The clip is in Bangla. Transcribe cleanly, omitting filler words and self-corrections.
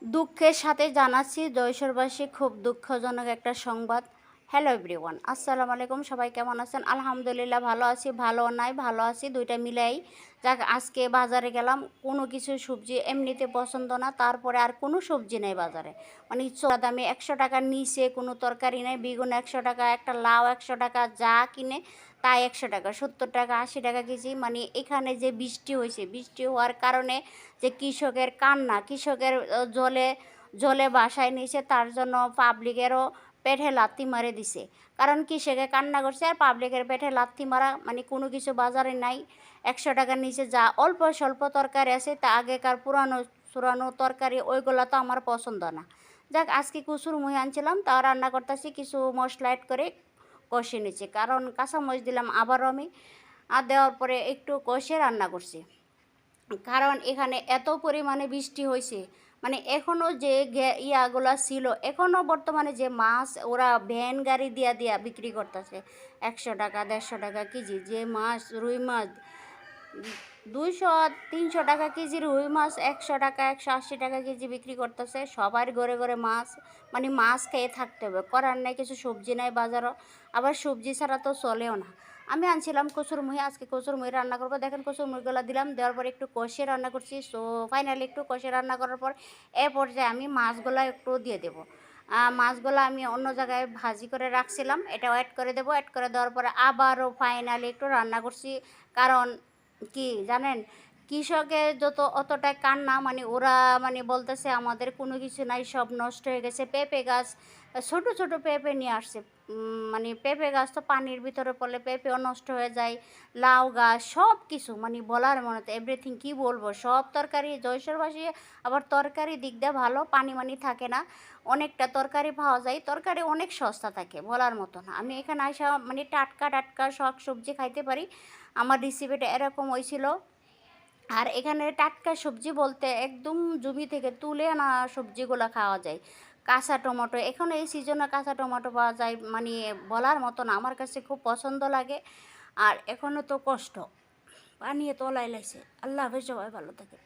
দুঃখের সাথে জানাচ্ছি যশোরবাসী খুব দুঃখজনক একটা সংবাদ। হ্যালো এভরিওয়ান, আসসালামু আলাইকুম। সবাই কেমন আছেন? আলহামদুলিল্লাহ ভালো আছি, ভালো নাই ভালো আছি, দুইটা মিলাই। যাক, আজকে বাজারে গেলাম, কোনো কিছু সবজি এমনিতে পছন্দ না, তারপরে আর কোনো সবজি নেই বাজারে। মানে চড়া দামে 100 টাকার নিচে কোনো তরকারি নেই। বেগুন 100 টাকা, একটা লাউ 100 টাকা, যা কিনে তাই 100 টাকা, 70 টাকা, 80 টাকা কেজি। মানে এখানে যে বৃষ্টি হয়েছে, বৃষ্টি হওয়ার কারণে যে কৃষকের কান্না, কৃষকের জলে জলে বাসায় নিয়েছে, তার জন্য পাবলিকেরও পেটে লাথি মারে দিছে। কারণ কৃষকে কান্না করছে আর পাবলিকের পেটে লাথি মারা, মানে কোনো কিছু বাজারে নাই। 100 টাকার নিচে যা অল্প স্বল্প তরকারি আছে, তা আগেকার পুরানো পুরানো তরকারি, ওইগুলো তো আমার পছন্দ না। যাক, আজকে কচুর মুহি আনছিলাম, তা রান্না করতেছি, কিছু মশলা অ্যাড করে কষে নিচ্ছি। কারণ কাঁচামরিচ দিলাম আবারও আমি, আর দেওয়ার পরে একটু কষে রান্না করছি। কারণ এখানে এত পরিমাণে বৃষ্টি হয়েছে, মানে এখনও যে ইয়াগুলা ছিল, এখনও বর্তমানে যে মাছ ওরা ভ্যান গাড়ি দিয়া দিয়া বিক্রি করতেছে 100 টাকা, 150 টাকা কেজি। যে মাছ, রুই মাছ 200-300 টাকা কেজি, রুই মাছ 100 টাকা, 180 টাকা কেজি বিক্রি করতেছে। সবার ঘরে ঘরে মাছ, মানে মাছ খেয়ে থাকতে হবে, করার নাই কিছু। সবজি নাই বাজারও, আবার সবজি ছাড়া তো চলেও না। আমি আনছিলাম কচুরমুহি, আজকে কচুরমুহি রান্না করবো। দেখেন কচুরমুহিগুলো দিলাম, দেওয়ার পর একটু কষে রান্না করছি। সো ফাইনালি একটু কষে রান্না করার পর এ পর্যায়ে আমি মাছগুলো একটু দিয়ে দেবো। মাছগুলো আমি অন্য জায়গায় ভাজি করে রাখছিলাম, এটা অ্যাড করে দেবো। অ্যাড করে দেওয়ার পরে আবারও ফাইনালি একটু রান্না করছি। কারণ কি জানেন, কৃষকের যত অতটাই কান্না, মানে ওরা মানে বলতেছে আমাদের কোনো কিছু নাই, সব নষ্ট হয়ে গেছে। পেঁপে গাছ, ছোট ছোট পেঁপে নিয়ে আসছে। মানে পেঁপে গাছ তো পানির ভিতরে পড়লে পেঁপেও নষ্ট হয়ে যায়। লাউ গাছ, সব কিছু, মানে বলার মনে তো এভরিথিং, কী বলবো। সব তরকারি যশোরবাসী আবার তরকারি দিক দিয়ে ভালো, পানি মানি থাকে না, অনেকটা তরকারি পাওয়া যায়, তরকারি অনেক সস্তা থাকে, বলার মতো না। আমি এখানে আসা মানে টাটকা টাটকা সব সবজি খাইতে পারি। আমার রেসিপিটা এরকম হয়েছিল। আর এখানে টাটকা সবজি বলতে একদম জমি থেকে তুলে আনা সবজিগুলো খাওয়া যায়। কাঁচা টমেটো, এখন এই সিজনে কাঁচা টমেটো পাওয়া যায়, মানে বলার মতো না, আমার কাছে খুব পছন্দ লাগে। আর এখনও তো কষ্ট, পানিয়ে তলায় লাইছে। আল্লাহ হাফেজ, সবাই ভালো থাকে।